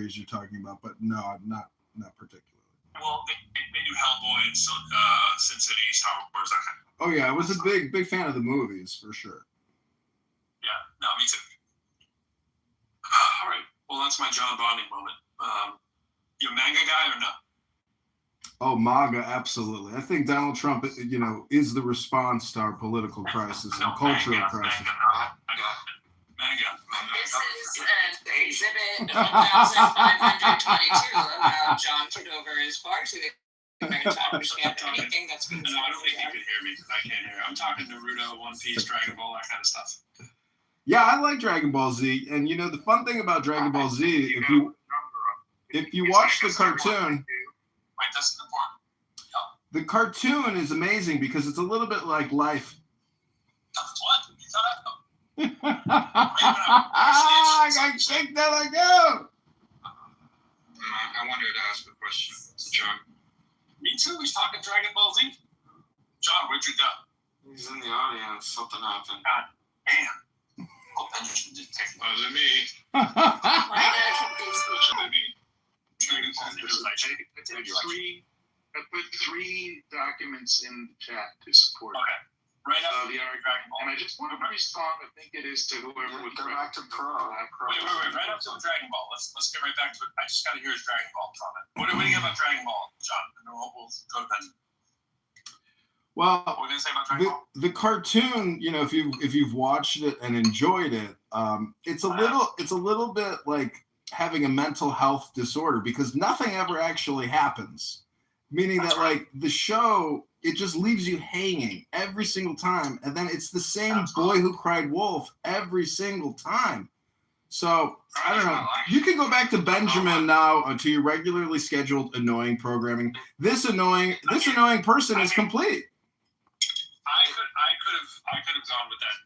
series you're talking about, but no, not particularly. Well, they do Hellboy and Sin City, Star Wars, that kind of. Oh yeah, I was a big fan of the movies for sure. Yeah, no, me too. All right, well that's my John Bonding moment. You a manga guy or no? Oh, MAGA, absolutely. I think Donald Trump, is the response to our political crisis and cultural crisis. Manga. This is exhibit 1522 of how John Kitover is far too ignorant to understand anything that's being said. No, I don't think you can hear me because I can't hear. I'm talking Naruto, One Piece, Dragon Ball, that kind of stuff. Yeah, I like Dragon Ball Z, and the fun thing about Dragon Ball Z, if you watch the cartoon, Wait, that's important. the cartoon is amazing because it's a little bit like life. What? You thought I got kicked out of go. I wanted to ask a question to John. Me too. He's talking Dragon Ball Z. John, where'd you go? He's in the audience. Something happened. God damn. Oh, that didn't take me. Was it me? I put three documents in the chat to support. Okay. Right after the Dragon Ball. And I just want to respond, I think it is to whoever would go back to Pro. Wait. Right up to the Dragon Ball. Let's get right back to it. I just got to hear his Dragon Ball comment. What do you get about Dragon Ball, John? And then we'll go to Benjamin. Well, what are we gonna say about Dragon Ball? The cartoon, if you've watched it and enjoyed it, it's a little bit like having a mental health disorder because nothing ever actually happens. Meaning that like the show, it just leaves you hanging every single time, and then it's the same boy who cried wolf every single time. So I don't know. You can go back to Benjamin now to your regularly scheduled annoying programming. This annoying person is complete. I could have gone with that.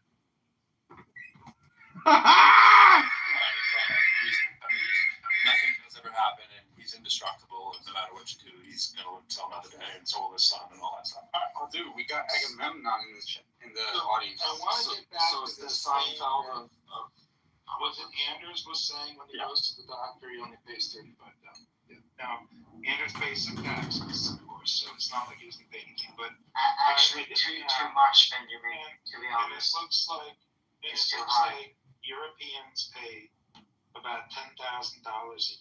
Nothing has ever happened, and he's indestructible. And no matter what you do, he's gonna live till another day and so will his son and all that stuff. All right, I'll do. We got Agamemnon in the audience. I want to get back so to the this Seinfeld of was it Anders was saying when he goes to the doctor he only pays $35. Now Anders pays some taxes, of course, so it's not like he doesn't pay anything. But actually, too much, Benjamin. To be honest, it looks like Europeans pay about $10,000 a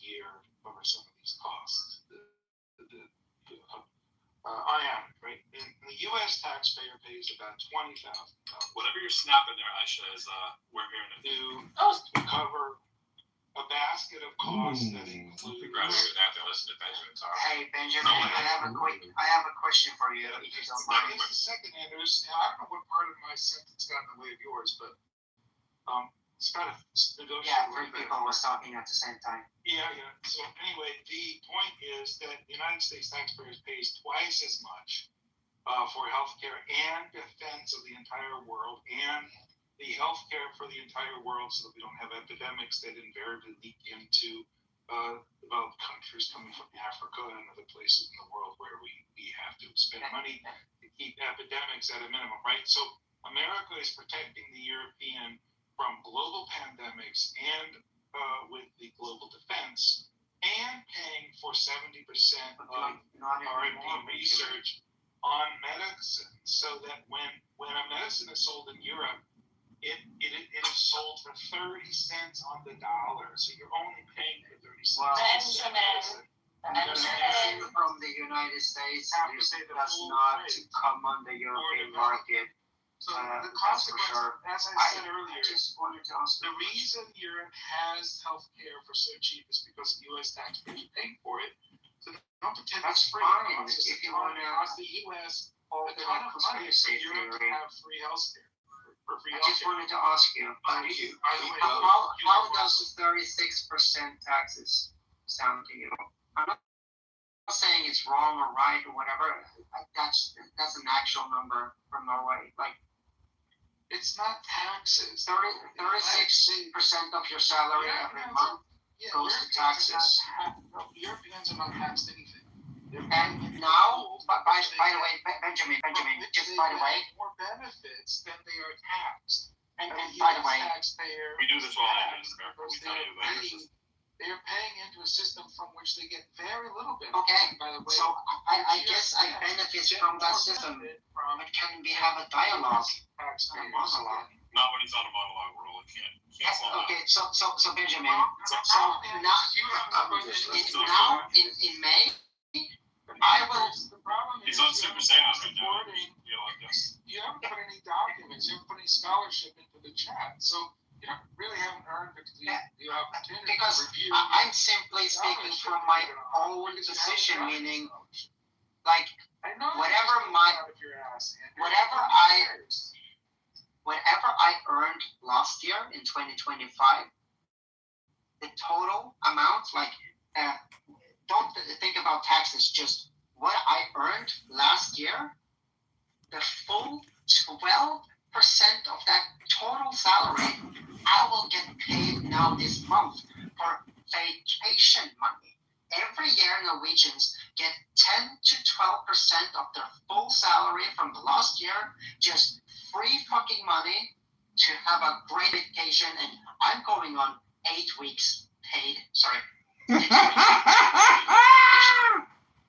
year over some of these costs. I am right. In the U.S., taxpayer pays about $20,000. Whatever you're snapping there, Aisha, is we're hearing it. To cover a basket of costs that include. Hey Benjamin, I have a question for you. If you don't mind. Just a second, Anders. I don't know what part of my sentence got in the way of yours, but it's got to negotiate. Yeah, three people was talking at the same time. Yeah. So anyway, the point is that the United States taxpayers pays twice as much for healthcare and defense of the entire world and the healthcare for the entire world so that we don't have epidemics that invariably leak into developed countries coming from Africa and other places in the world where we have to spend money to keep epidemics at a minimum, right? So America is protecting the European from global pandemics and with the global defense and paying for 70% of R&D research on medicine so that when a medicine is sold in Europe, it is sold for 30 cents on the dollar. So you're only paying for 30 cents. Benjamin from the United States does not come on the European market. So the That's for consequence, sure. as I said earlier, I just wanted to ask the reason Europe has health care for so cheap is because the U.S. taxpayers are paying for it. So don't pretend it's free. fine. It's If you want to cost the U.S. a ton of money for Europe to have free health care. For free I just health care. wanted to ask you, By the way, how does 36% taxes sound to you? I'm not saying it's wrong or right or whatever. That's an actual number from Norway. Like it's not taxes. 36% of your salary every month goes to taxes. Europeans are not taxed anything. And now, by the way, Benjamin, just by the way, more benefits than they are taxed. and by the way, taxpayer, We do this all in America. We tell you that. they're paying into into a system from which they get very little benefit. Okay, by the way. so I guess I benefit from that system. But can we have a dialogue? Taxpayers. A monologue. Not when he's on a monologue roll. It can't slow down. Okay, so Benjamin, So now in May, I will. The problem is He's on you Super haven't Saiyan put right now. supporting- You know, like this. you haven't put any documents, you haven't put any scholarship into the chat, so you really haven't earned the opportunity Because to review. I'm simply speaking from my own position, meaning, like, I know whatever you're my- out of your ass, Andrew. whatever I earned last year in 2025, the total amount, like, don't think about taxes, just what I earned last year, the full 12% of that total salary, I will get paid now this month for vacation money. Every year, Norwegians get 10 to 12% of their full salary from the last year, just free fucking money to have a great vacation, and I'm going on 8 weeks paid. Sorry.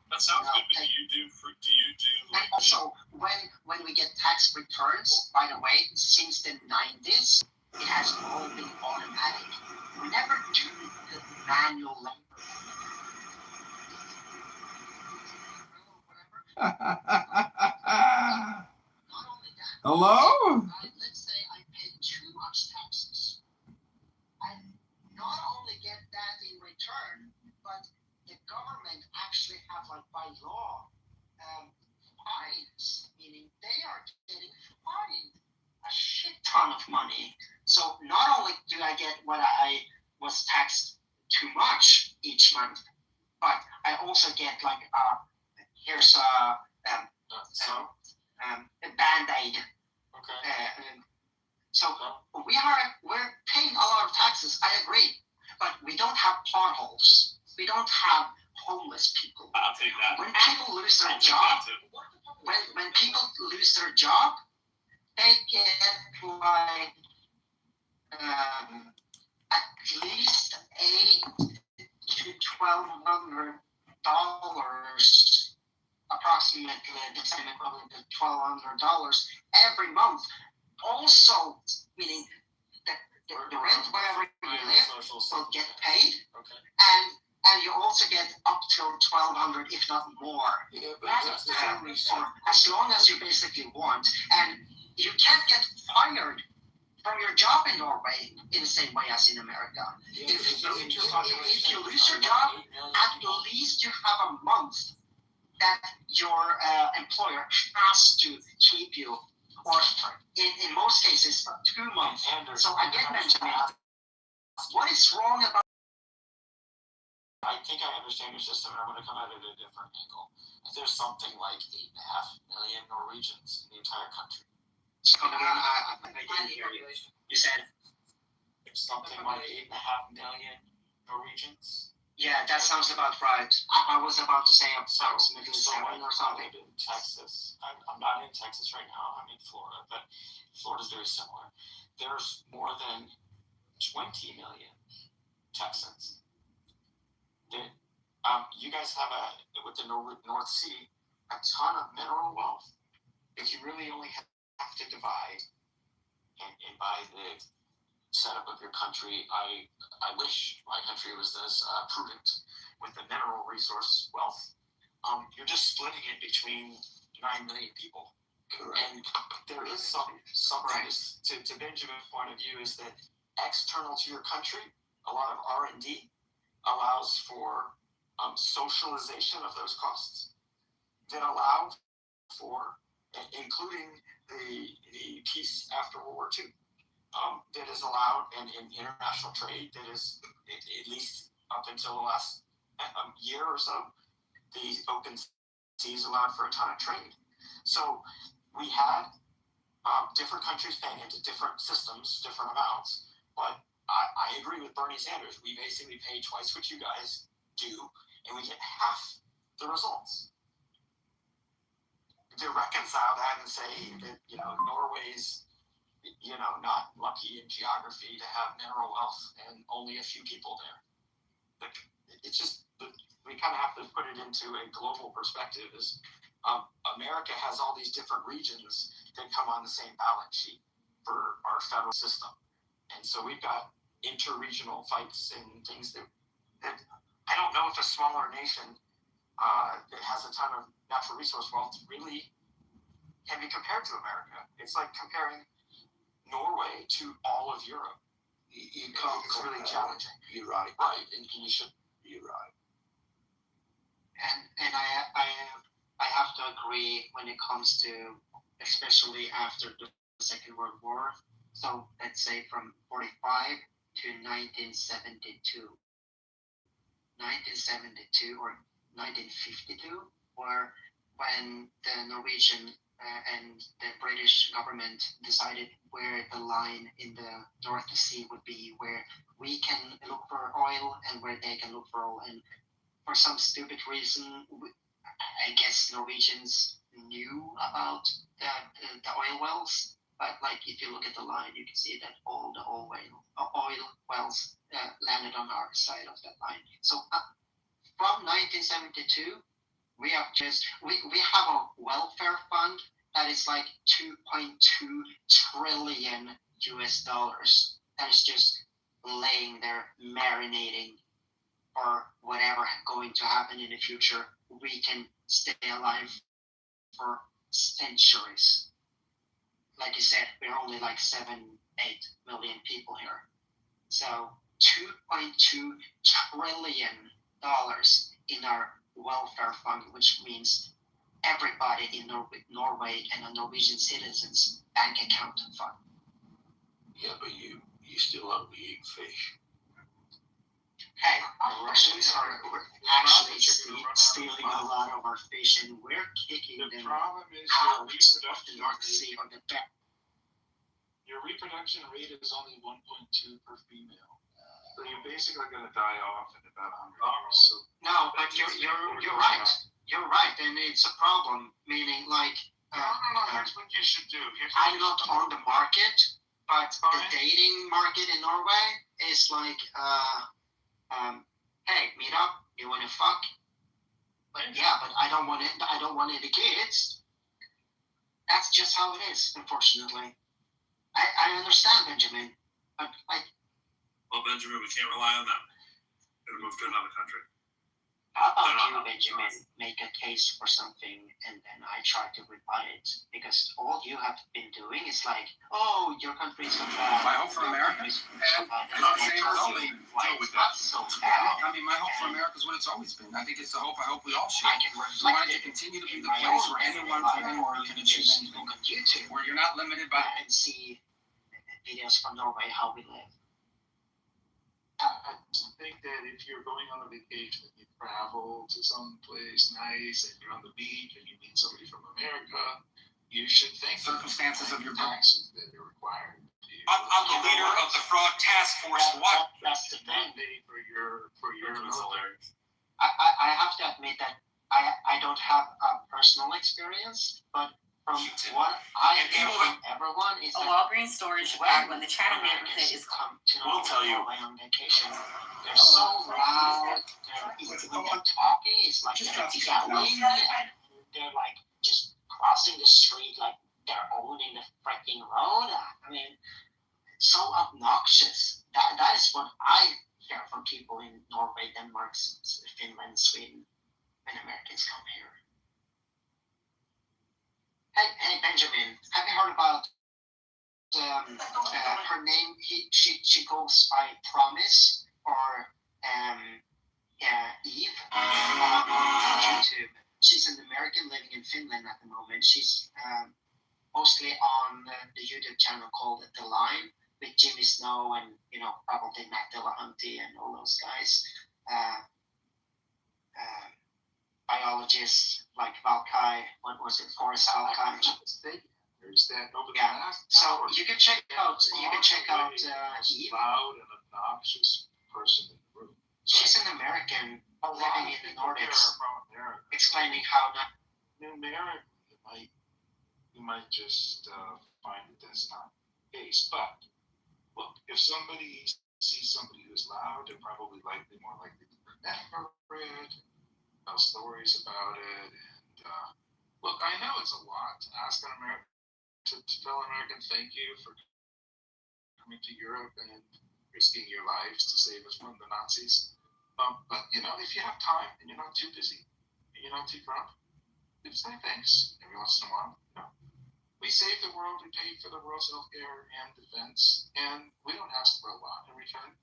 That sounds No, good, but do you do And like also, when we get tax returns, by the way, since the 90s, it has all been automatic. We never do the manual labor. Not only that, Hello? let's say I paid too much taxes. I not only get that in return, but the government actually have, like, by law, fines, meaning they are getting fined a shit ton of money. So not only do I get what I was taxed too much each month, but I also get, like, here's a Band-Aid. Okay. So we're paying a lot of taxes. I agree, but we don't have potholes. We don't have homeless people. I'll take that. When people lose their I'll take job, that too. when people lose their job, they get, like, at least $800 to $1,200, approximately the same equivalent to $1,200 every month. Also, meaning that the rent wherever you live will get paid, Okay. and you also get up to $1,200, if not more, Yeah, but for as long as you basically want. And you can't get fired from your job in Norway in the same way as in America. If you lose your job, at least you have a month that your employer has to keep you, or in most cases, 2 months. So again, Benjamin, what is wrong about? I think I understand your system, and I'm going to come at it at a different angle. There's something like 8.5 million Norwegians in the entire country. Come again, I didn't hear you. You said, There's something like 8.5 million Norwegians. yeah, that sounds about right. I was about to say approximately So 7 when or I something. live in Texas, I'm not in Texas right now, I'm in Florida, but Florida's very similar. There's more than 20 million Texans. You guys have with the North Sea, a ton of mineral wealth. If you really only have to divide and by the setup of your country, I wish my country was this prudent with the mineral resource wealth. You're just splitting it between 9 million people. And there is something to Benjamin's point of view is that external to your country, a lot of R&D allows for socialization of those costs that allow for, including the peace after World War II, that is allowed, and in international trade that is, at least up until the last year or so, the open seas allowed for a ton of trade. So we had different countries paying into different systems, different amounts, but I agree with Bernie Sanders. We basically pay twice what you guys do, and we get half the results. To reconcile that and say that, Norway's, not lucky in geography to have mineral wealth and only a few people there. kind of have to put it into a global perspective. Is America has all these different regions that come on the same balance sheet for our federal system, and so we've got inter-regional fights and things that I don't know if a smaller nation that has a ton of natural resource wealth really can be compared to America. It's like comparing Norway to all of Europe. You can't. It's really challenging. You're right. Right, and you should. You're right. And I have to agree when it comes to, especially after the Second World War. So let's say from 45 to 1972. 1972 or 1952, where when the Norwegian and the British government decided where the line in the North Sea would be, where we can look for oil and where they can look for oil. And for some stupid reason, I guess Norwegians knew about the oil wells. But like if you look at the line, you can see that all the oil wells landed on our side of that line. So from 1972, we have a welfare fund that is like 2.2 trillion US dollars that is just laying there marinating for whatever going to happen in the future. We can stay alive for centuries. Like you said, we're only like 7-8 million people here. So $2.2 trillion in our welfare fund, which means everybody in Norway and the Norwegian citizens' bank account fund. Yeah, but you still only eat fish. Hey, the Russians are actually stealing a lot of our fish, and we're kicking The them problem is out of the North Sea or the your reproduction rate is only 1.2 per female. So you're basically going to die off in about 100 years. So No, but you're right. You're right, and it's a problem. Meaning, like, here's what you should do. I'm not on the market, but the dating market in Norway is like, hey, meet up. You want to fuck? But yeah, but I don't want it. I don't want any kids. That's just how it is, unfortunately. I understand, Benjamin, but like. Well, Benjamin, we can't rely on them. Gotta move to another country. How about you, Benjamin, make a case for something and then I try to rebut it? Because all you have been doing is like, oh, your country's so bad. My hope for America, and same as always, Why with it's that. not so bad. I mean, my hope for America is what it's always been. I think it's the hope I hope we all share. I can We reflect want it to it continue to be in the my place own where anyone from anywhere can achieve just anything. look on YouTube Where you're not limited by and see videos from Norway, how we live. I think that if you're going on a vacation and you travel to some place nice and you're on the beach and you meet somebody from America, you should think circumstances of your taxes that are required. I'm the leader of the fraud task force. What? That's the thing. Mandate for your military. I have to admit that I don't have a personal experience, but from what I hear from everyone is A that Walgreens store in Chicago in the Chatham neighborhood is come to We'll tell you. Norway on vacation. They're so loud. When they're talking, it's like they're yelling, and they're like just crossing the street like they're owning the freaking road. I mean, so obnoxious. That is what I hear from people in Norway, Denmark, Finland, Sweden, when Americans come here. Hey, Benjamin, have you heard about her name? She goes by Promise or Eve on YouTube. She's an American living in Finland at the moment. She's mostly on the YouTube channel called The Line with Jimmy Snow and probably Matt Dillahunty and all those guys. Biologists like Valkai, what was it, Forrest Valkai? There's that over the Yeah. last So hour. you can check out Eve. Loud and obnoxious person in the room. She's an American living in the Nordics, From America. explaining how not. Numerically, you might just find that that's not the case. But look, if somebody sees somebody who's loud, they're probably more likely to remember it. stories about it. And look, I know it's a lot to ask an American to tell an American thank you for coming to Europe and risking your lives to save us from the Nazis. But if you have time and you're not too busy and you're not too drunk, you say thanks every once in a while. We saved the world, we paid for the world's healthcare and defense, and we don't ask for a lot in return.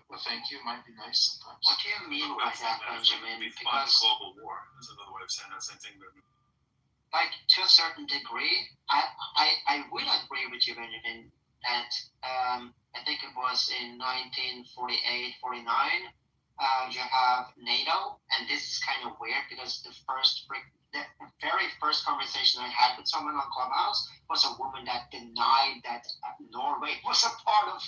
But thank you might be nice sometimes. What do you mean by that, Benjamin? We fund Because, global war. That's another way of saying that same thing. like, to a certain degree, I would agree with you, Benjamin, that I think it was in 1948, 49, you have NATO, and this is kind of weird because the very first conversation I had with someone on Clubhouse was a woman that denied that Norway was a part of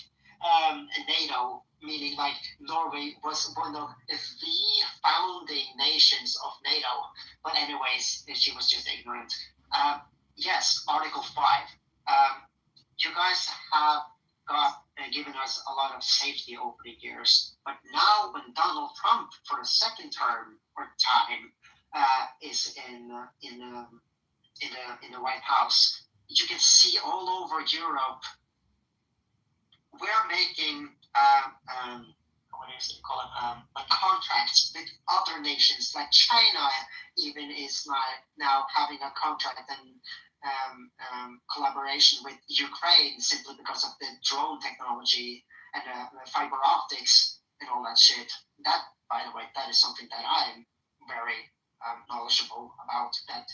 NATO, meaning like Norway was one of the founding nations of NATO. But anyways, she was just ignorant. Yes, Article 5. You guys have given us a lot of safety over the years, but now when Donald Trump, for the second term or time, is in the White House, you can see all over Europe. We're making contracts with other nations, like China even is now having a contract and collaboration with Ukraine simply because of the drone technology and fiber optics and all that shit. That, by the way, that is something that I'm very knowledgeable about, that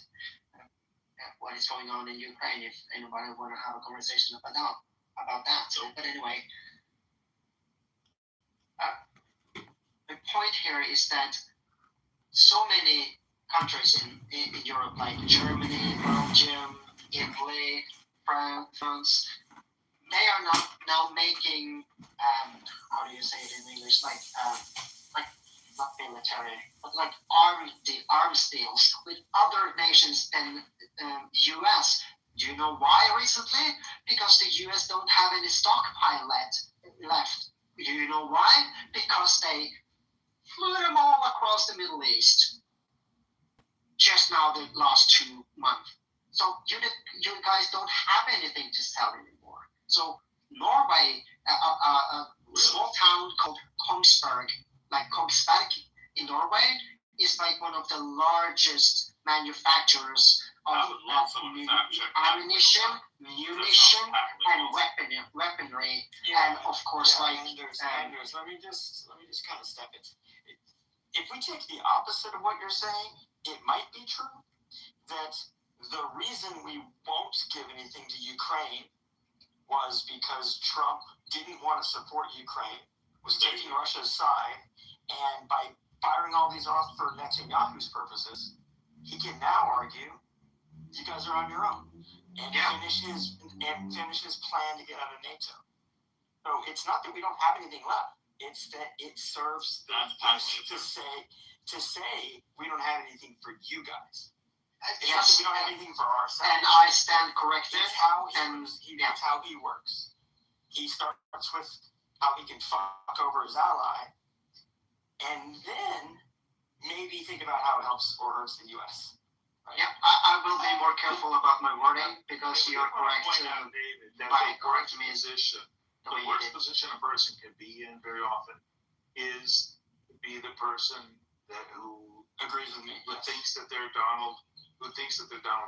what is going on in Ukraine, if anybody want to have a conversation about that. But anyway, the point here is that so many countries in Europe, like Germany, Belgium, Italy, France, they are now making, how do you say it in English, like not military, but like arms deals with other nations than U.S. Do you know why recently? Because the U.S. don't have any stockpile left. Do you know why? Because they flew them all across the Middle East just now the last 2 months. So you guys don't have anything to sell anymore. So Norway, a small town called Kongsberg in Norway, is like one of the largest manufacturers of ammunition, munition, and weaponry, and of course, Anders, let me just kind of step it. If we take the opposite of what you're saying, it might be true that the reason we won't give anything to Ukraine was because Trump didn't want to support Ukraine, was taking Russia's side, and by firing all these off for Netanyahu's purposes, he can now argue you guys are on your own and finish his plan to get out of NATO. So it's not that we don't have anything left. It's that it serves the use to say we don't have anything for you guys. It's not that we don't have anything for ourselves. And I stand corrected. That's how he works. He starts with how he can fuck over his ally, and then maybe think about how it helps or hurts the U.S. Right? Yeah, I will be more careful about my wording because you're correct by correcting me. The worst position a person can be in very often is to be the person who agrees with me, who thinks that they're Donald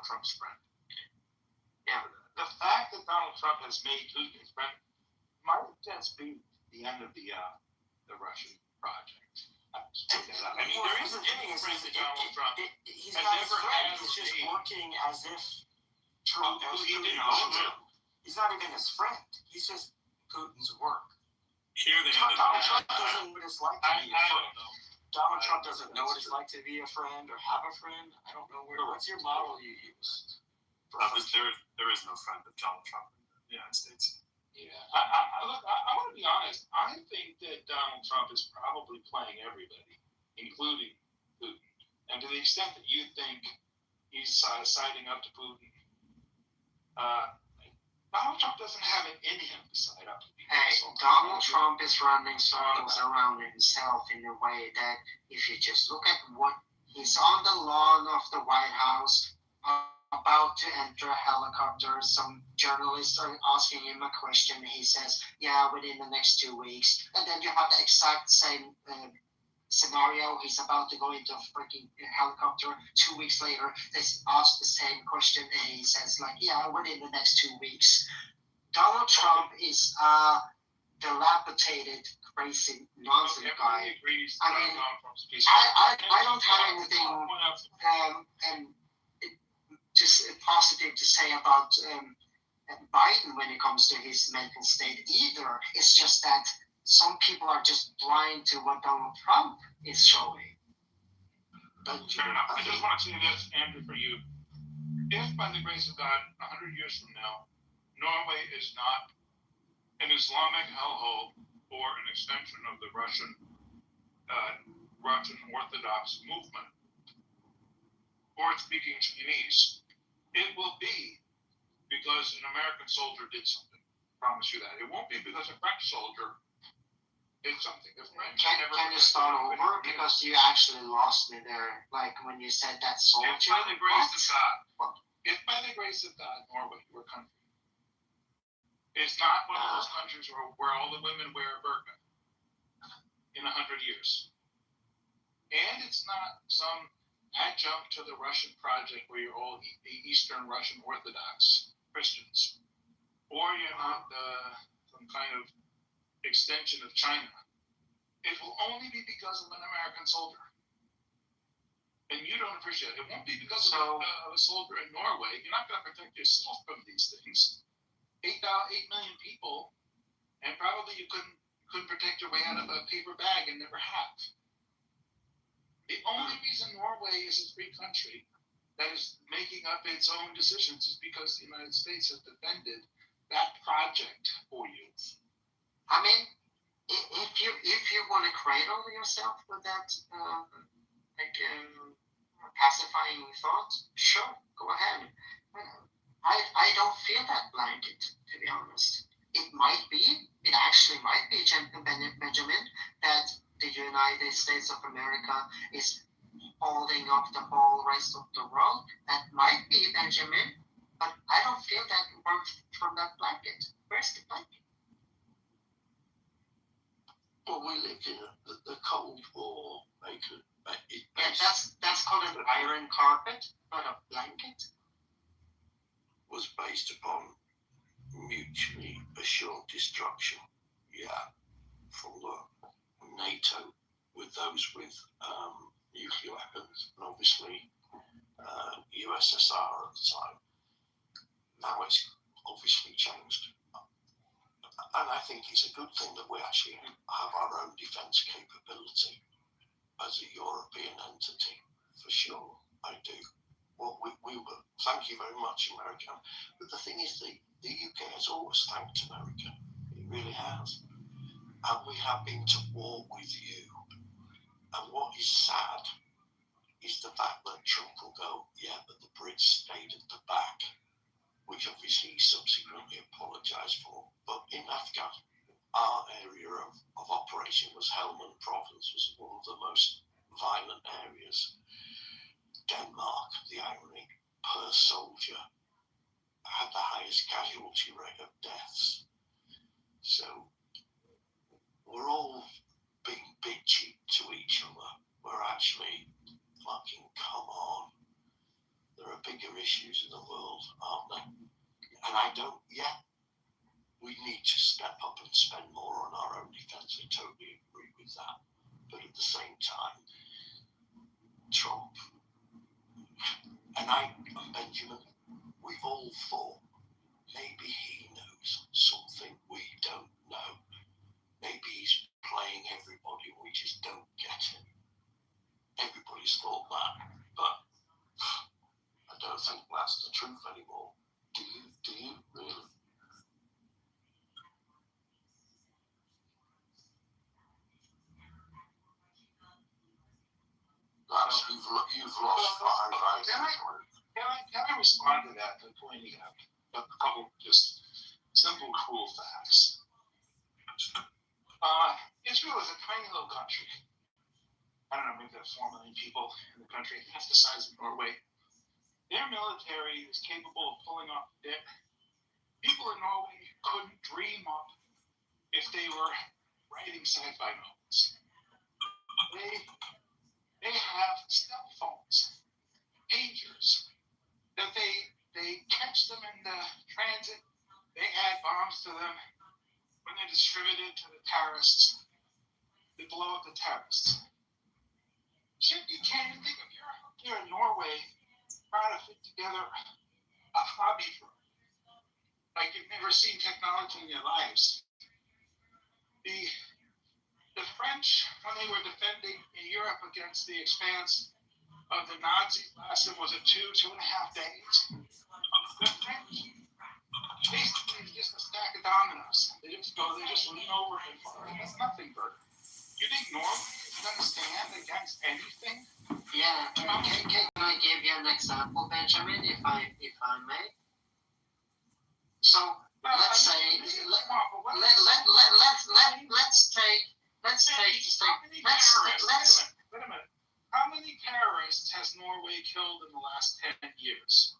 Trump's friend. Yeah, the fact that Donald Trump has made Putin his friend might just be the end of the Russian project. I mean, there is a thing. He's not his friend. He's just working as if Trump knows Putin. He's not even his friend. He's just Putin's work. Donald Trump doesn't know what it's like to be a friend. Donald Trump doesn't know what it's like to be a friend or have a friend. I don't know what's your model you use? There is no friend of Donald Trump in the United States. Yeah, I want to be honest. I think that Donald Trump is probably playing everybody, including Putin. And to the extent that you think he's siding up to Putin, Donald Trump doesn't have it in him to side up to Putin. Hey, Donald Trump is running circles around himself in a way that if you just look at what He's on the lawn of the White House, about to enter a helicopter. Some journalists are asking him a question. He says, "Yeah, within the next 2 weeks." And then you have the exact same scenario. He's about to go into a freaking helicopter. 2 weeks later, they ask the same question, and he says, like, "Yeah, within the next 2 weeks." Donald Trump is a dilapidated, crazy nonsense guy. I mean, I don't have anything just positive to say about Biden when it comes to his mental state either. It's just that some people are just blind to what Donald Trump is showing. Fair enough. I just want to say this, Andrew, for you. If by the grace of God, 100 years from now, Norway is not an Islamic hellhole or an extension of the Russian Orthodox movement, or speaking Chinese, it will be because an American soldier did something. I promise you that. It won't be because a French soldier did something. Can you start over? Because you actually lost me there. Like when you said that soldier. If by the grace of God, Norway, your country, is not one of those countries where all the women wear a burqa in 100 years. And it's not some adjunct to the Russian project where you're all Eastern Russian Orthodox Christians. Or you're not some kind of extension of China. It will only be because of an American soldier. And you don't appreciate it. It won't be because of a soldier in Norway. You're not going to protect yourself from these things. 8 million people, and probably you couldn't protect your way out of a paper bag and never have. The only reason Norway is a free country that is making up its own decisions is because the United States has defended that project for you. I mean, if you want to cradle yourself with that pacifying thought, sure, go ahead. I don't feel that blanket, to be honest. It actually might be, Benjamin, that the United States of America is holding up the whole rest of the world. That might be, Benjamin, but I don't feel that warmth from that blanket. Where's the blanket? Well, we lived in the Cold War. That's called an iron carpet, not a blanket. Was based upon mutually assured destruction. Yeah, from the NATO with those with nuclear weapons, and obviously USSR at the time. Now it's obviously changed. And I think it's a good thing that we actually have our own defence capability as a European entity, for sure. I do. Well, we were. Thank you very much, America. But the thing is, the UK has always thanked America. It really has. And we have been to war with you. And what is sad is the fact that Trump will go, yeah, but the Brits stayed at the back, which obviously he subsequently apologised for. But in Afghan, our area of operation was Helmand Province, was one of the most violent areas. Denmark, the irony, per soldier, had the highest casualty rate of deaths. So we're all being bitchy to each other. We're actually fucking, come on. There are bigger issues in the world, aren't there? And we need to step up and spend more on our own defence. I totally agree with that. But at the same time, Trump and Benjamin, we've all thought maybe he knows something we don't know. Maybe he's playing everybody and we just don't get it. Everybody's thought that, but I don't think that's the truth anymore. Do you really? You've lost 5 eyes. Can I respond to that by pointing out a couple just simple, cruel facts? Israel is a tiny little country. I don't know, maybe that's 4 million people in the country, half the size of Norway. Their military is capable of pulling off that people in Norway couldn't dream up if they were writing sci-fi novels. They have cell phones, pagers, that they catch them in the transit, they add bombs to them. When they're distributed to the terrorists, they blow up the terrorists. Shit, you can't even think of you're in Norway trying to fit together a hobby for like you've never seen technology in your lives. The French, when they were defending in Europe against the expanse of the Nazis, lasted was it 2.5 days. The French basically is just a stack of dominoes. They just lean over and fall. That's nothing, Bert. You think Norway is going to stand against anything? Yeah, can I give you an example, Benjamin, if I may? So let's say Wait a minute. How many terrorists has Norway killed in the last 10 years?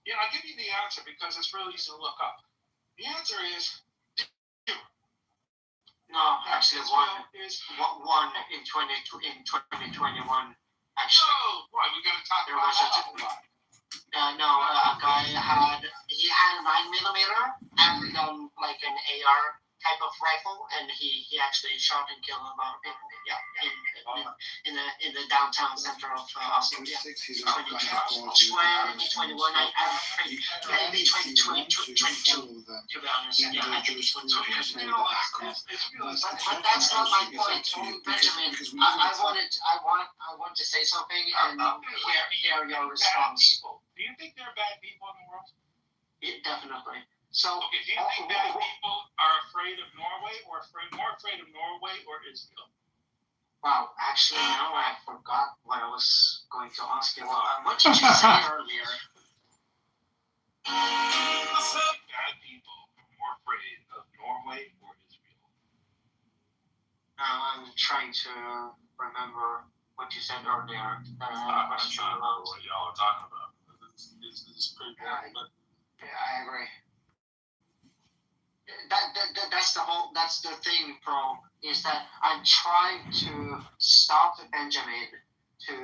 Yeah, I'll give you the answer because it's really easy to look up. The answer is zero. No, actually one in 2021. Actually, Oh, boy, we got to talk there about was that. a guy had a 9mm and like an AR type of rifle, and he actually shot and killed about people. Yeah, in the downtown center of India. 2021, maybe 2022. To be honest, yeah, I think it's 2022. But that's not my point, Benjamin. I want to say something and hear your response. Do you think there are bad people in the world? Yeah, definitely. So, okay, do you think bad people are afraid of Norway or more afraid of Norway or Israel? Wow, actually, now I forgot what I was going to ask you. What did you say earlier? Bad people are more afraid of Norway or Israel? I'm trying to remember what you said earlier. I don't know what y'all are talking about. It's pretty boring, but yeah, I agree. That's the thing, bro, is that I'm trying to stop Benjamin to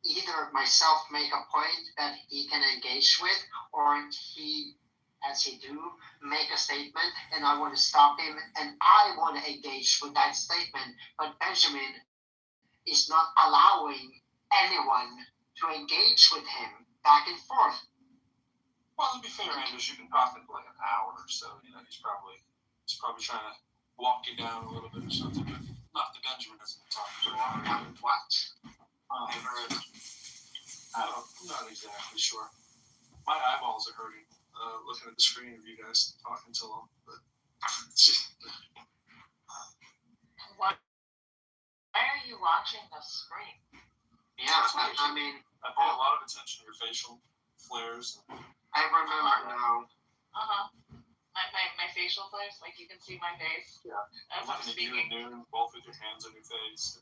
either myself make a point that he can engage with, or he, as he do, make a statement, and I want to stop him, and I want to engage with that statement, but Benjamin is not allowing anyone to engage with him back and forth. well, to be fair, Anders, you've been talking for like an hour or so. You know, he's probably trying to walk you down a little bit or something. But not that Benjamin hasn't been talking for a while. What? I'm not exactly sure. My eyeballs are hurting looking at the screen of you guys talking so long. But Why are you watching the screen? Yeah, I mean, I pay a lot of attention to your facial flares. I remember now. My facial flares, like you can see my face. Yeah. As I'm looking at you speaking. and noon, both with your hands on your face.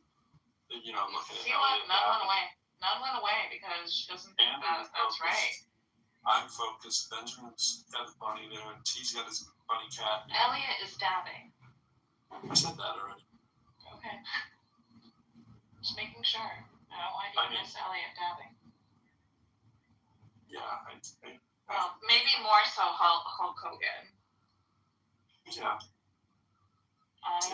And, you know, looking at See what? Elliot. None went away because she doesn't think that's focused. right. I'm focused. Benjamin's got his bunny there, and T's got his bunny cat. Elliot is dabbing. I said that already. Okay. Just making sure. I don't want you to miss Elliot dabbing. Yeah, Well, maybe more so Hulk Hogan. Yeah.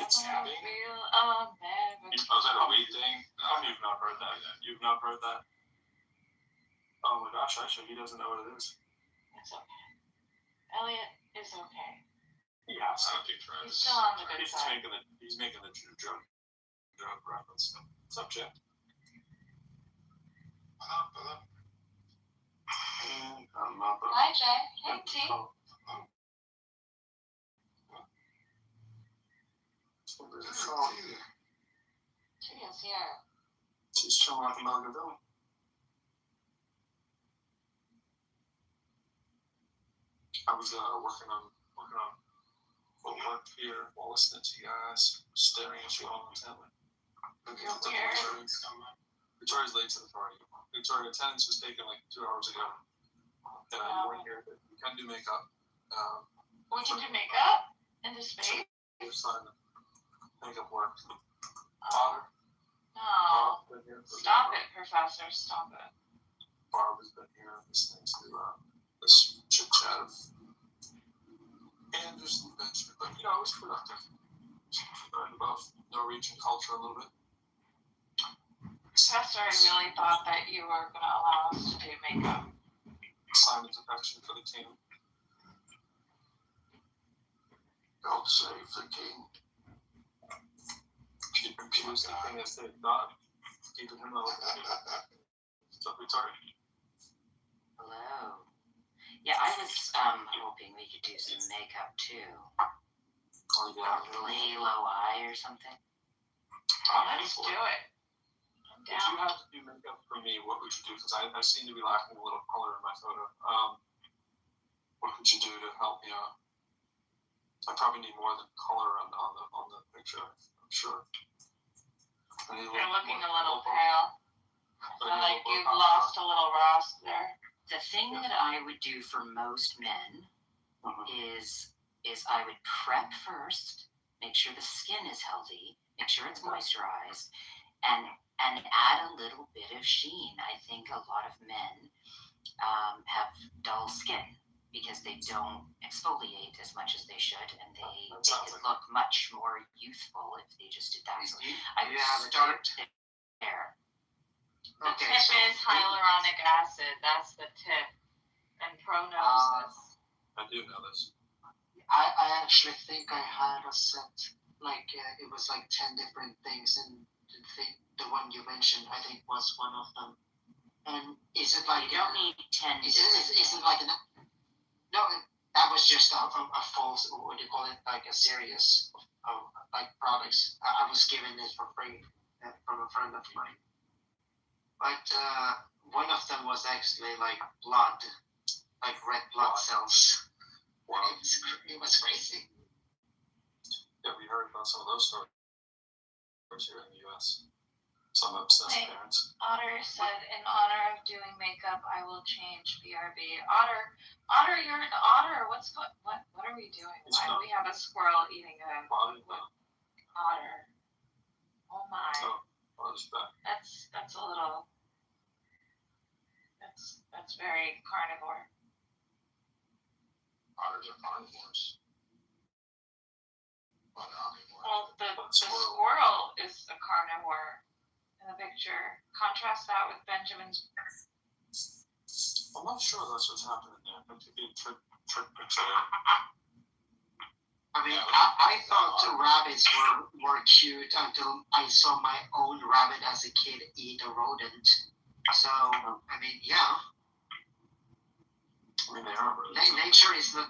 It's dabbing. Feel America. Oh, is that a weed thing? You've not heard that yet. You've not heard that? Oh my gosh, actually, he doesn't know what it is. It's okay. Elliot is okay. Yeah, it's not big friends. He's still on the good side. He's making the drug reference. Subject. Hi, Jay. Hey, T. She is here. She's chilling like a Melgaville. I was working on footwork here while listening to you guys, staring at you all intently. You're weird. Victoria's late to the party. Victoria, attendance was taken like 2 hours ago. And I weren't here, but we can do makeup. We can do makeup in the space. We're signing makeup work. Oh, no. Barb's been here for Stop it, Professor. Stop it. Barb has been here listening to this chit chat of Anders and Benjamin, but it was productive. Learned about Norwegian culture a little bit. Professor, I really thought that you were going to allow us to do makeup. Simon's affection for the king. God save the king. He was the king that saved God, keeping him alive. So, Victoria. Hello. Yeah, I was hoping we could do some makeup too. Oh, yeah. A halo eye or something. Let's do it. I'm If you down. had to do makeup for me, what would you do? Because I seem to be lacking a little color in my photo. What could you do to help me out? I probably need more than color on the picture. I'm sure. You're looking a little pale. I feel like you've lost a little rust there. The thing that I would do for most men is I would prep first, make sure the skin is healthy, make sure it's moisturized, and add a little bit of sheen. I think a lot of men have dull skin because they don't exfoliate as much as they should, and they could look much more youthful if they just did that. So I would start there. The Okay, tip so is hyaluronic acid. That's the tip. And Pro knows this. I do know this. I actually think I had a set, it was like 10 different things, and the one you mentioned, I think, was one of them. And is it like... You don't need 10 Is it like an... No, that was just a false, what do you call it, like a series of products. I was given it for free from a friend of mine. But one of them was actually like blood, like red blood cells. Wow. It was crazy. Yeah, we heard about some of those stories here in the U.S. Some obsessed Hey. parents. Otter said, in honor of doing makeup, I will change BRB. Otter, you're an otter. What are we doing? Why do we have a squirrel eating a Body, otter? Oh my. I'll just back. That's a little. That's very carnivore. Otters are carnivores. Well, they're omnivores. Well, the squirrel is a carnivore in the picture. Contrast that with Benjamin's. I'm not sure that's what's happening there. It could be a trick picture. I mean, I thought the rabbits were cute until I saw my own rabbit as a kid eat a rodent. So, I mean, yeah. I mean, they are rodents. Nature is not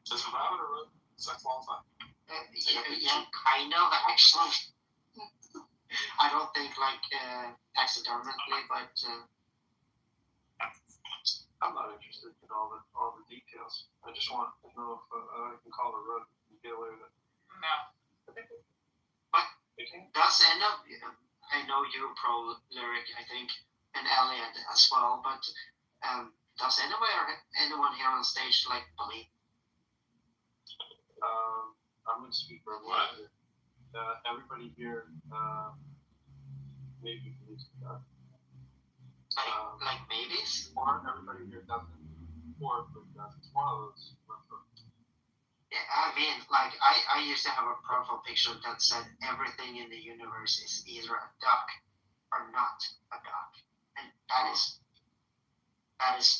Is a rabbit or rodent? Does that qualify? yeah, kind of, actually. I don't think taxidermically, but I'm not interested in all the details. I just want to know if I can call a rodent and get away with it. No. does end up, I know you're pro lyric, I think, and Elliot as well, but does anyone here on stage believe? I'm going to speak for everybody. Everybody here maybe believes in God. Like maybes? Or everybody here doesn't. Or doesn't. It's one of those. Yeah, I mean, I used to have a profile picture that said everything in the universe is either a duck or not a duck, and that is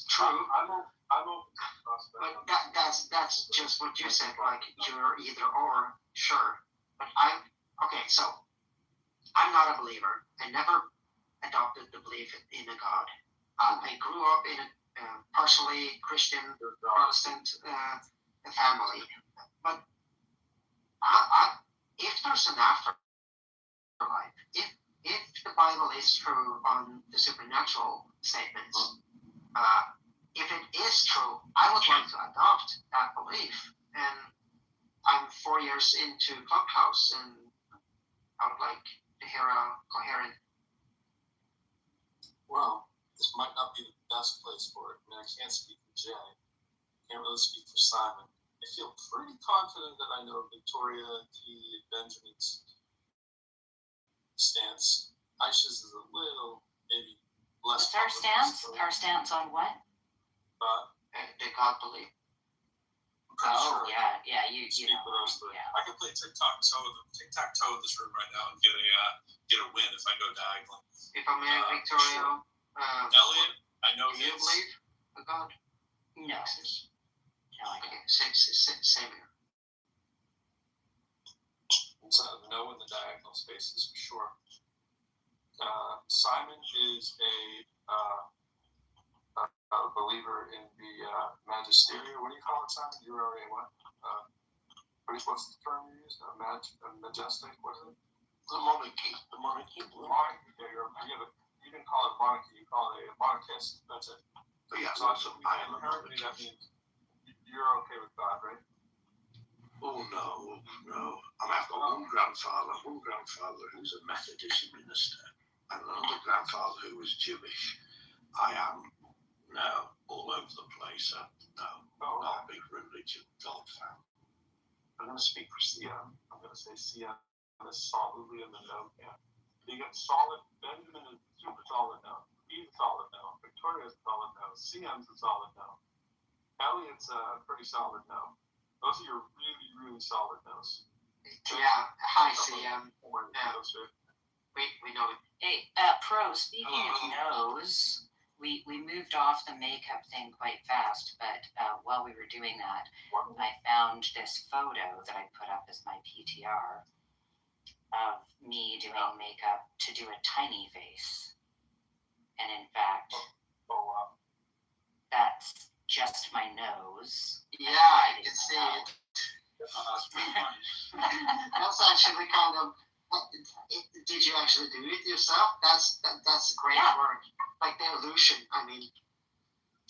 true. I'm open to the prospect. But that's just what you said. You're either or, sure. But so I'm not a believer. I never adopted the belief in a God. I grew up in a partially Christian Protestant family, but if there's an afterlife, if the Bible is true on the supernatural statements, if it is true, I would like to adopt that belief. And I'm 4 years into Clubhouse, and I would like to hear a coherent. Well, this might not be the best place for it. I mean, I can't speak for Jay. I can't really speak for Simon. I feel pretty confident that I know Victoria T. Benjamin's stance. Aisha's is a little, maybe less. What's our stance? Our stance on what? The God belief. Oh, sure. Yeah, you know. Yeah. I can play tic-tac-toe in this room right now and get a win if I go diagonal. If I may, Victoria, Elliot, I know do you believe a God? No. No, I don't. Okay, same here. So no in the diagonal spaces for sure. Simon is a believer in the magisteria. What do you call it, Simon? You are a what? What's the term you use? Majestic? What is it? The monarchy. The monarchy. Monarchy. You didn't call it monarchy. You call it a monarchist. That's it. But yeah, So I am a inherently monarchist. that means you're okay with God, right? Oh no. I've got one grandfather who's a Methodist minister, and another grandfather who was Jewish. I am now all over the place. No, not a big religion God fan. I'm going to speak for CM. I'm going to say CM is solidly in the no camp. You get solid. Benjamin is super solid now. He's solid now. Victoria's solid now. CM's a solid now. Elliot's pretty solid now. Those are your really, really solid no's. Yeah, hi CM. We know it. Hey, Pro, speaking of nose, we moved off the makeup thing quite fast, but while we were doing that, I found this photo that I put up as my PTR of me doing makeup to do a tiny face. And in fact, that's just my nose. Yeah, I can see it. That's actually kind of. Did you actually do it yourself? That's great work. Like the illusion. I mean.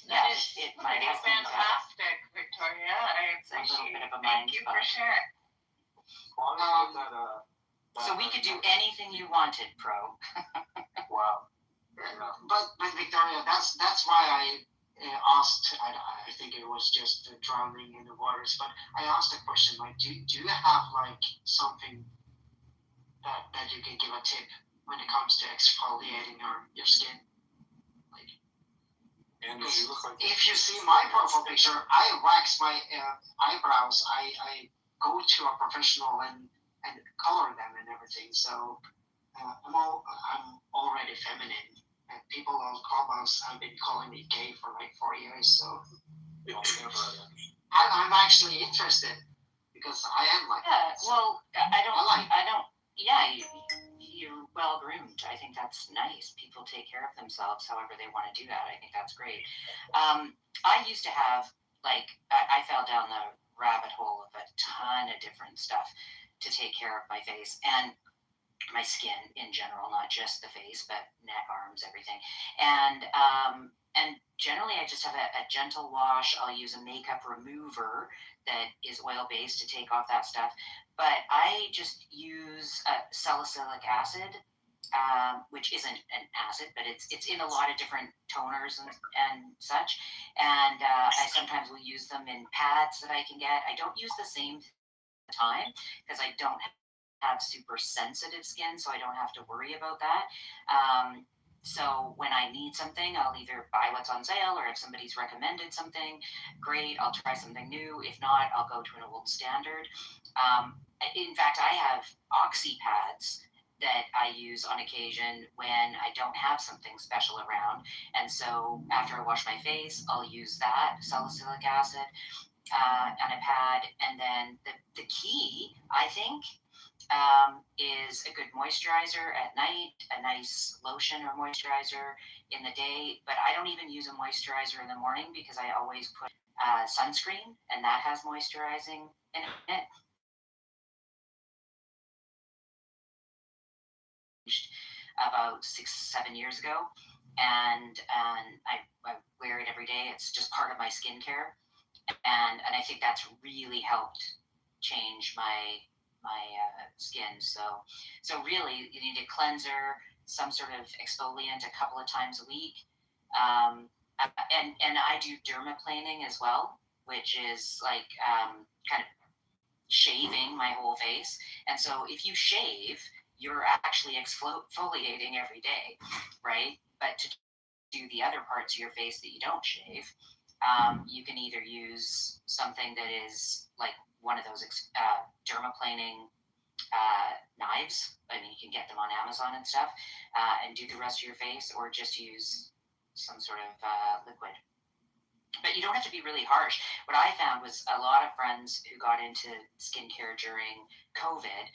Yes, it might have been fantastic, Victoria. I appreciate it. Thank you for sharing. So we could do anything you wanted, Pro. Wow. But Victoria, that's why I asked. I think it was just drowning in the waters. But I asked the question like, do you have like something that you can give a tip when it comes to exfoliating your skin? Like, if you see my profile picture, I wax my eyebrows. I go to a professional and color them and everything. So I'm already feminine. And people on Clubhouse have been calling me gay for like 4 years. So I'm actually interested because I am like. Yeah. Well, I don't. Yeah, you're well groomed. I think that's nice. People take care of themselves however they want to do that. I think that's great. I used to have I fell down the rabbit hole of a ton of different stuff to take care of my face and my skin in general, not just the face, but neck, arms, everything. And generally I just have a gentle wash. I'll use a makeup remover that is oil-based to take off that stuff. But I just use salicylic acid, which isn't an acid, but it's in a lot of different toners and such. And I sometimes will use them in pads that I can get. I don't use the same time because I don't have super sensitive skin, so I don't have to worry about that. So when I need something, I'll either buy what's on sale, or if somebody's recommended something, great, I'll try something new. If not, I'll go to an old standard. In fact, I have oxy pads that I use on occasion when I don't have something special around. And so after I wash my face, I'll use that salicylic acid on a pad. And then the key, I think, is a good moisturizer at night, a nice lotion or moisturizer in the day. But I don't even use a moisturizer in the morning because I always put sunscreen, and that has moisturizing in it. About 6-7 years ago, and I wear it every day. It's just part of my skincare, and I think that's really helped change my skin. So really, you need a cleanser, some sort of exfoliant a couple of times a week. And I do dermaplaning as well, which is like kind of shaving my whole face. And so if you shave, you're actually exfoliating every day, right? But to do the other parts of your face that you don't shave, you can either use something that is like one of those dermaplaning knives. I mean, you can get them on Amazon and stuff, and do the rest of your face, or just use some sort of liquid. But you don't have to be really harsh. What I found was a lot of friends who got into skincare during COVID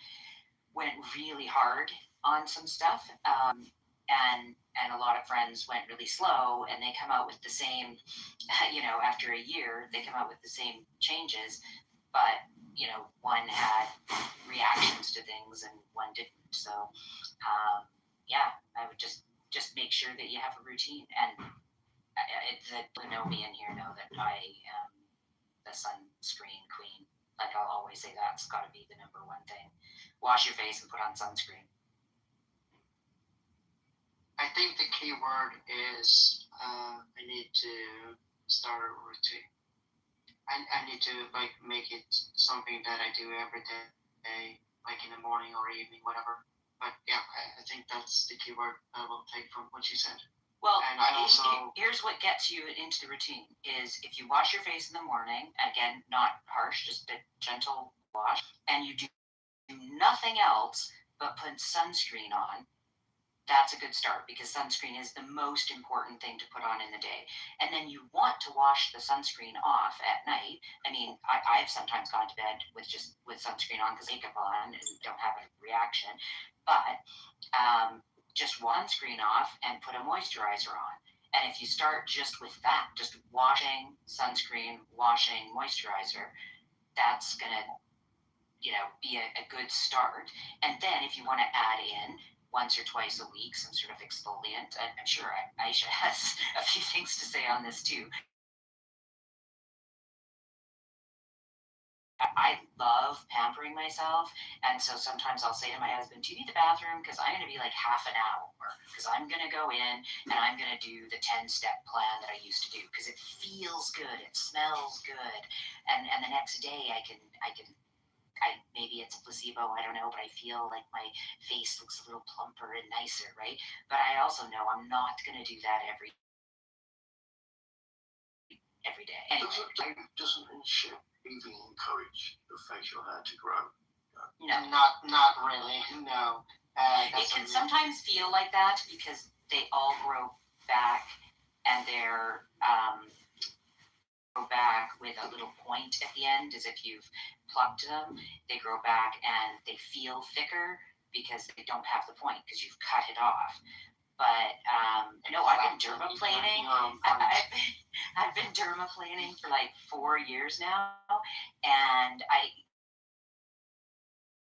went really hard on some stuff, and a lot of friends went really slow, and they come out with the same, after a year, they come out with the same changes, but one had reactions to things and one didn't. So, I would just make sure that you have a routine. And that who know me in here know that I am the sunscreen queen. Like, I'll always say that's got to be the number one thing. Wash your face and put on sunscreen. I think the key word is I need to start a routine. I need to make it something that I do every day, like in the morning or evening, whatever. But yeah, I think that's the key word I will take from what you said. Well, and I also here's what gets you into the routine is if you wash your face in the morning, again, not harsh, just a gentle wash, and you do nothing else but put sunscreen on, that's a good start, because sunscreen is the most important thing to put on in the day. And then you want to wash the sunscreen off at night. I mean, I've sometimes gone to bed with sunscreen on because makeup on and don't have a reaction. But just sunscreen off and put a moisturizer on. And if you start just with that, just washing, sunscreen, washing, moisturizer, that's going to, be a good start. And then if you want to add in once or twice a week some sort of exfoliant, I'm sure Aisha has a few things to say on this too. I love pampering myself, and so sometimes I'll say to my husband, do you need the bathroom? Because I'm going to be like half an hour, because I'm going to go in and I'm going to do the 10-step plan that I used to do, because it feels good, it smells good, and the next day I can maybe it's a placebo, I don't know, but I feel like my face looks a little plumper and nicer, right? But I also know I'm not going to do that every day. Anyway. Doesn't shaving encourage the facial hair to grow? No. Not really, no. It can sometimes feel like that because they all grow back, and they're grow back with a little point at the end, as if you've plucked them. They grow back and they feel thicker because they don't have the point, because you've cut it off. But no, I've been dermaplaning. I've been dermaplaning for like 4 years now, and I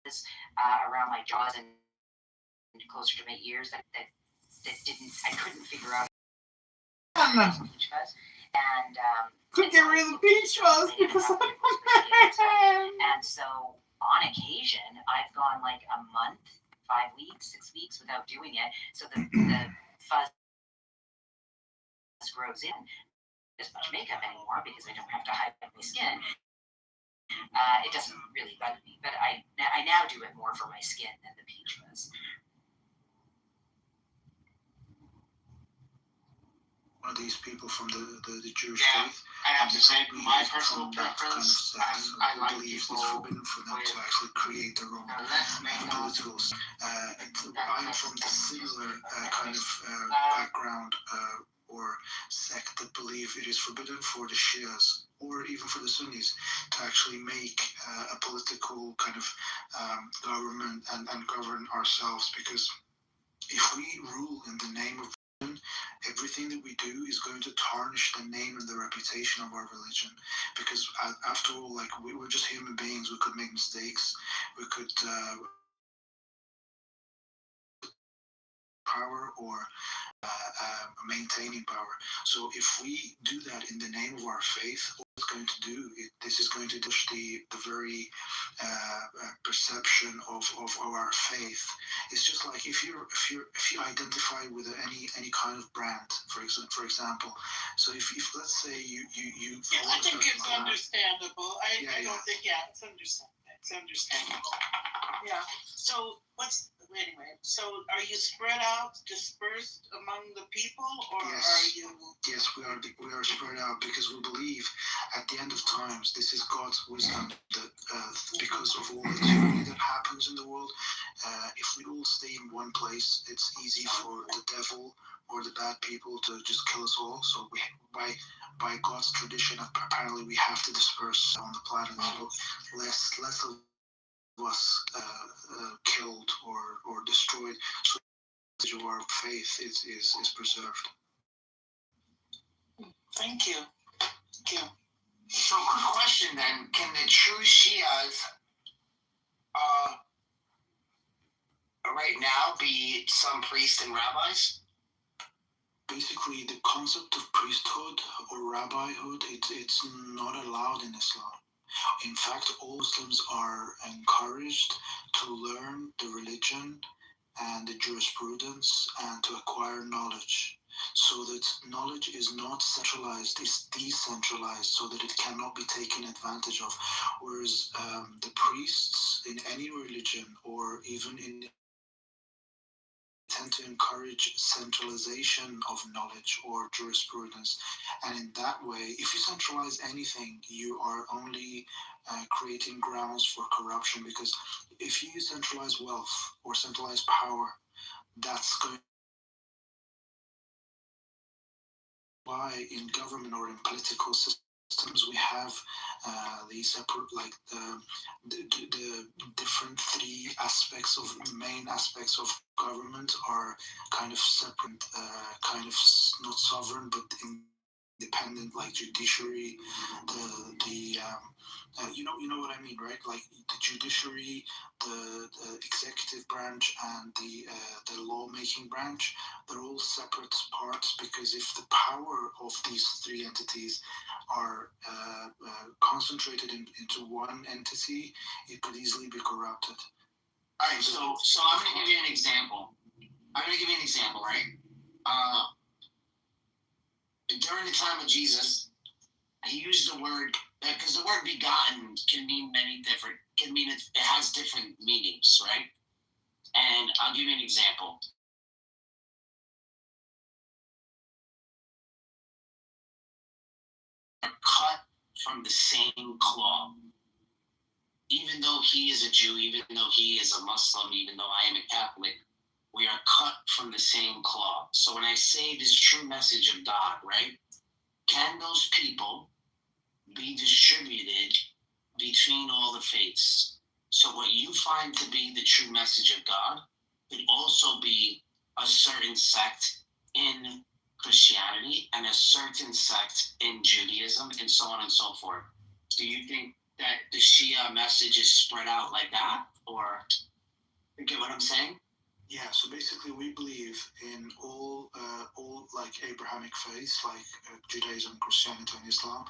was around my jaws and closer to my ears that I couldn't figure out. Peach fuzz, and couldn't get rid of the peach fuzz because of and so on occasion I've gone like a month, 5 weeks, 6 weeks without doing it, so the fuzz grows in as much makeup anymore because I don't have to hide my skin. It doesn't really bug me, but I now do it more for my skin than the peach fuzz. Are these people from the Jewish faith? I have to say, my personal preference, I like believes people it's forbidden for them to actually create their own political. I'm from the similar kind of background or sect that believe it is forbidden for the Shias or even for the Sunnis to actually make a political kind of government and govern ourselves, because if we rule in the name of religion, everything that we do is going to tarnish the name and the reputation of our religion. Because after all, like, we're just human beings. We could make mistakes. We could power or maintaining power. So if we do that in the name of our faith, all it's going to do. This is going to push the very perception of our faith. It's just like if you identify with any kind of brand, for example. So if let's say you yeah, I think it's understandable. I don't think it's understandable. It's understandable. Yeah. So anyway? So are you spread out, dispersed among the people, or yes. are you? Yes, we are spread out because we believe at the end of times this is God's wisdom that because of all the tyranny that happens in the world, if we all stay in one place, it's easy for the devil or the bad people to just kill us all. So by God's tradition, apparently we have to disperse on the planet. So less of us killed or destroyed, so our faith is preserved. Thank you. Thank you. So, quick question then: can the true Shias right now be some priests and rabbis? Basically, the concept of priesthood or rabbihood, it's not allowed in Islam. In fact, all Muslims are encouraged to learn the religion and the jurisprudence and to acquire knowledge, so that knowledge is not centralized, it's decentralized, so that it cannot be taken advantage of. Whereas the priests in any religion or even in tend to encourage centralization of knowledge or jurisprudence. And in that way, if you centralize anything, you are only creating grounds for corruption, because if you centralize wealth or centralize power, that's going why in government or in political systems we have the separate, like the different three aspects of main aspects of government are kind of separate, kind of not sovereign but independent, like judiciary, you know what I mean, right? Like the judiciary, the executive branch, and the lawmaking branch. They're all separate parts, because if the power of these three entities are concentrated into one entity, it could easily be corrupted. All right, so I'm going to give you an example. Right? During the time of Jesus, he used the word, because the word begotten can mean it has different meanings, right? And I'll give you an example. Cut from the same cloth. Even though he is a Jew, even though he is a Muslim, even though I am a Catholic, we are cut from the same cloth. So when I say this true message of God, right, can those people be distributed between all the faiths? So what you find to be the true message of God could also be a certain sect in Christianity and a certain sect in Judaism, and so on and so forth. Do you think that the Shia message is spread out like that, or you get what I'm saying? Yeah, so basically we believe in all like Abrahamic faiths, like Judaism, Christianity, and Islam.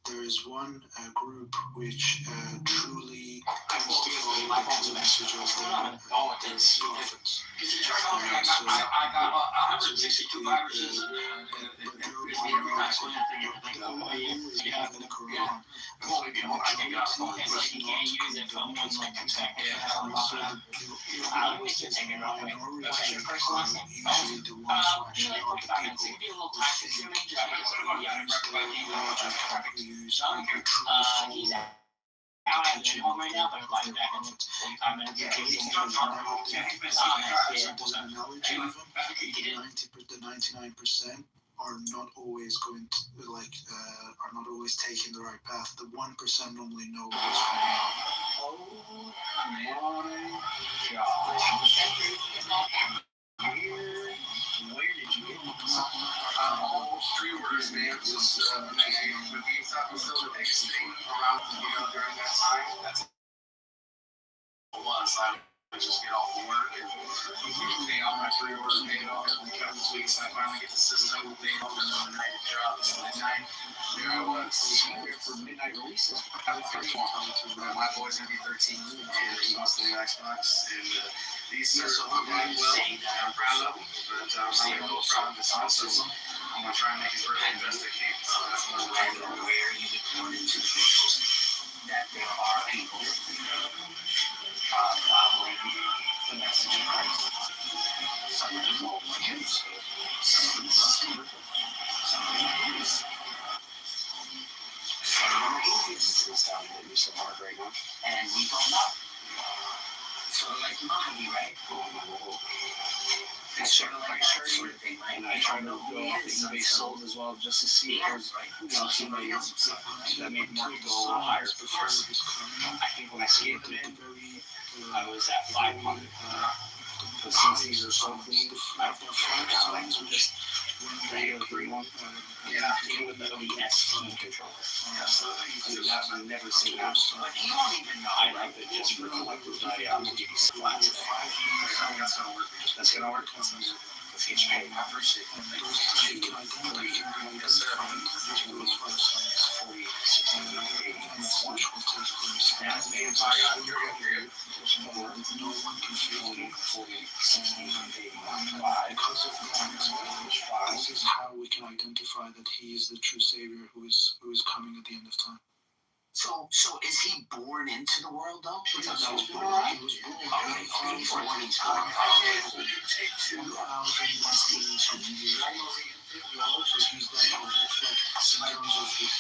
There is one group which truly tends to follow the true message of their prophets. So basically, but there are minorities. The rules we have in the Quran, the majority is not condemned. So the minority are usually the ones who actually are the people who think, who use the logic, who use, who truly follow the teaching of their prophet. The majority is there's an analogy of them. The 99% are not always going to are not always taking the right path. The 1% normally know what's going on. Oh my God. Where did you get all three words, man? Just when we thought was still the biggest thing around, during that time. That's one side. just get off of work and pay all my pre-orders paid off in a couple of weeks. I finally get the system paid off and on the night it drops. And that night, there I was here for midnight releases. My boy's gonna be 13 years. He wants the new Xbox, and these are so I'm well. I'm proud of him, but I'm a little proud of this also. I'm gonna try and make his birthday the best I can. So that's what I'm I don't know where you would run into people that there are people following the message of Christ. Some of them are Jews, some of them are Muslims, some of them are Buddhists, some of them are atheists. It's down there. You're so hard right now. And we don't know. So like Mahdi, right? It's sort of like that sort of thing, right? And I try to go off the eBay sold as well just to see if there's somebody that made market go a little higher. I think when I skated them in, I was at 500. But since these are so clean, I don't know if I'm just regular 3-1. Yeah, even with the OES controller. I've never seen that. But you don't even know. I like it just for collector's value. I'm going to give you some flats. That's going to work. Let's get you paid. I appreciate it. Yes, sir. This is how we can identify that he is the true Savior who is coming at the end of time. So is he born into the world though? Because He was born. Okay, he's born into the world. It would take 2,000 years. So he's that old. In terms of his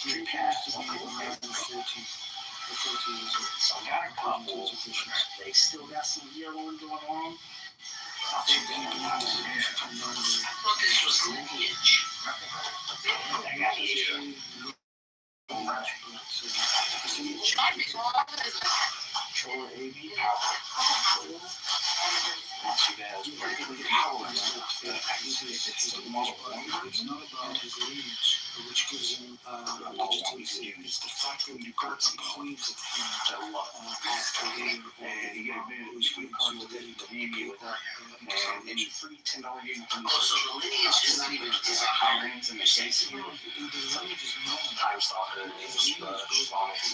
he appears to be around 40 years old. So I got a couple. They still got some yellow going on. I thought this was lineage. I got lineage. It's not about his lineage, which gives him legitimacy. It's the fact that you got some point of him as a leader who's going to really people Any free $10 game. So the lineage is not even Hirings and mistakes. the lineage is known. Time stalker, and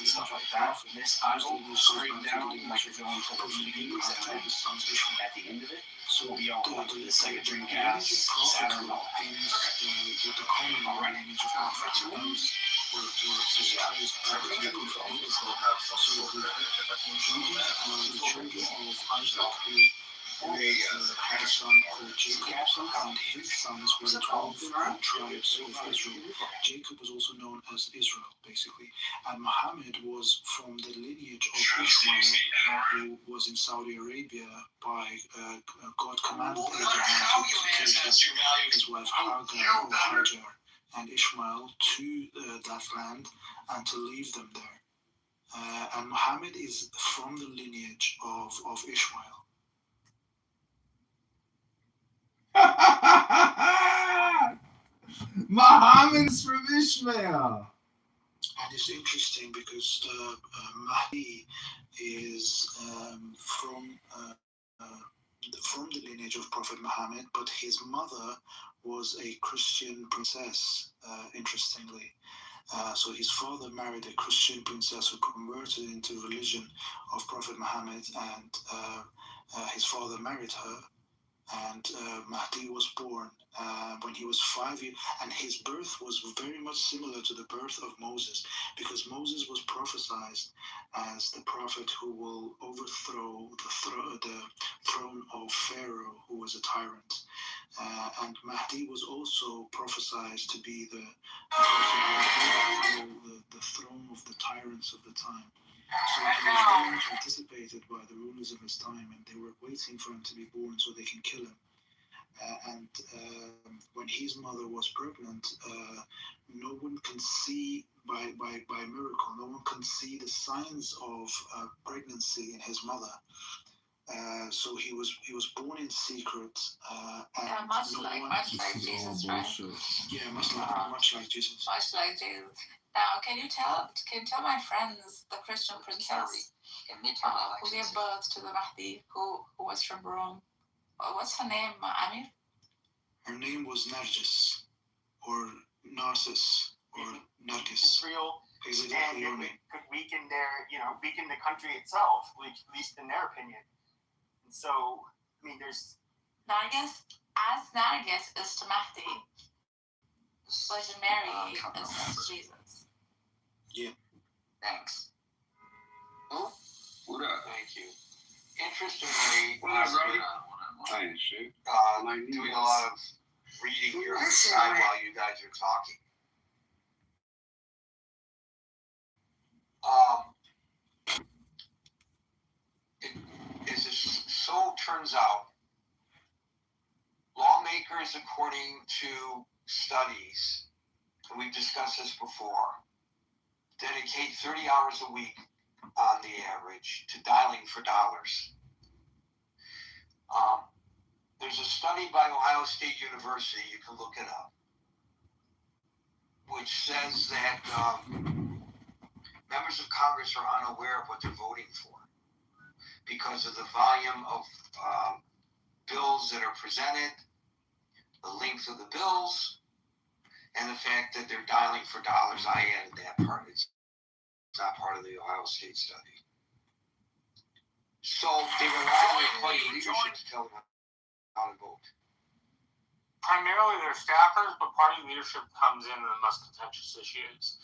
stuff like that. This idol straight down like you're going to the meetings, and then at the end of it, so we'll be all going to the Sega Dreamcast, Saturn, all that. With the common lineage of Africa, were his highest political figures. So the children of Isaac who had a son called Jacob, and his sons were the 12 tribes of Israel. Jacob was also known as Israel, basically. And Muhammad was from the lineage of Ishmael, who was in Saudi Arabia by God commanded Abraham to take his wife Hagar and Ishmael to that land and to leave them there. And Muhammad is from the lineage of Ishmael. Muhammad's from Ishmael. And it's interesting because Mahdi is from the lineage of Prophet Muhammad, but his mother was a Christian princess, interestingly. So his father married a Christian princess who converted into religion of Prophet Muhammad, and his father married her. And Mahdi was born when he was 5 years, and his birth was very much similar to the birth of Moses, because Moses was prophesied as the prophet who will overthrow the throne of Pharaoh, who was a tyrant. And Mahdi was also prophesied to be the throne of the tyrants of the time. So he was very much anticipated by the rulers of his time, and they were waiting for him to be born so they can kill him. And when his mother was pregnant, no one can see by miracle. No one can see the signs of pregnancy in his mother. So he was born in secret. And much no like one, Jesus, right? yeah, much like Jesus. Much like Jesus. Now, can you tell my friends the Christian princess? midterm who gave elections. birth to the Mahdi, who was from Rome. What's her name, Amir? Her name was Nargis, or Narcissus, or Nargis. Israel, Exactly your and name. it could weaken weaken the country itself, at least in their opinion. And so, I mean, there's Nargis, as Nargis is to Mahdi, Virgin Mary is to Jesus. Yeah. Thanks. What up? Thank you. Interestingly, What up, brother? I ain't shit. doing a lot of reading here on the side while you guys are talking. So turns out, lawmakers, according to studies, and we've discussed this before, dedicate 30 hours a week on the average to dialing for dollars. There's a study by Ohio State University, you can look it up, which says that members of Congress are unaware of what they're voting for because of the volume of bills that are presented, the length of the bills, and the fact that they're dialing for dollars. I added that part. It's not part of the Ohio State study. So they rely on their party leadership to tell them how to vote. Primarily their staffers, but party leadership comes in the most contentious issues.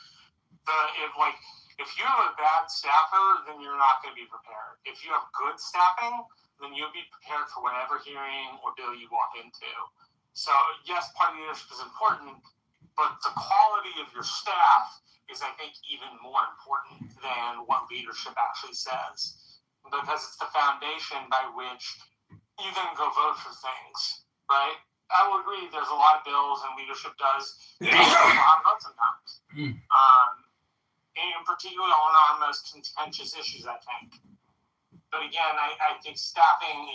If you have a bad staffer, then you're not going to be prepared. If you have good staffing, then you'll be prepared for whatever hearing or bill you walk into. So yes, party leadership is important, but the quality of your staff is, I think, even more important than what leadership actually says, because it's the foundation by which you then go vote for things, right? I will agree there's a lot of bills and leadership does a lot of votes sometimes. And particularly on our most contentious issues, I think. But again, I think staffing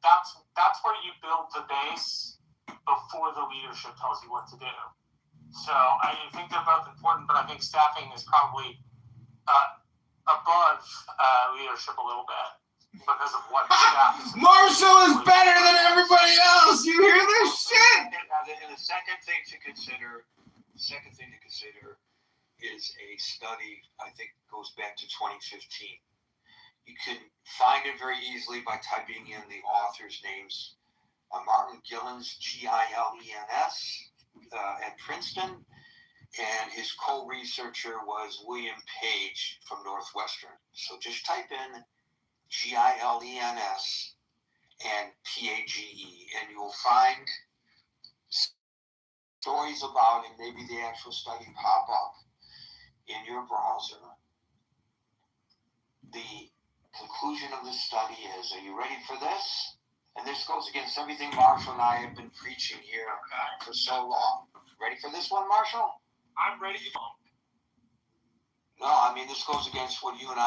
that's where you build the base before the leadership tells you what to do. So I think they're both important, but I think staffing is probably above leadership a little bit because of what the staff is. Marshall is better than everybody else. You hear this shit? And the second thing to consider is a study, I think goes back to 2015. You can find it very easily by typing in the authors' names. Martin Gilens, Gilens, at Princeton, and his co-researcher was William Page from Northwestern. So just type in Gilens and Page, and you'll find stories about, and maybe the actual study pop up in your browser. The conclusion of this study is, are you ready for this? And this goes against everything Marshall and I have been preaching here for so long. Ready for this one, Marshall? I'm ready. No, I mean, this goes against what you and I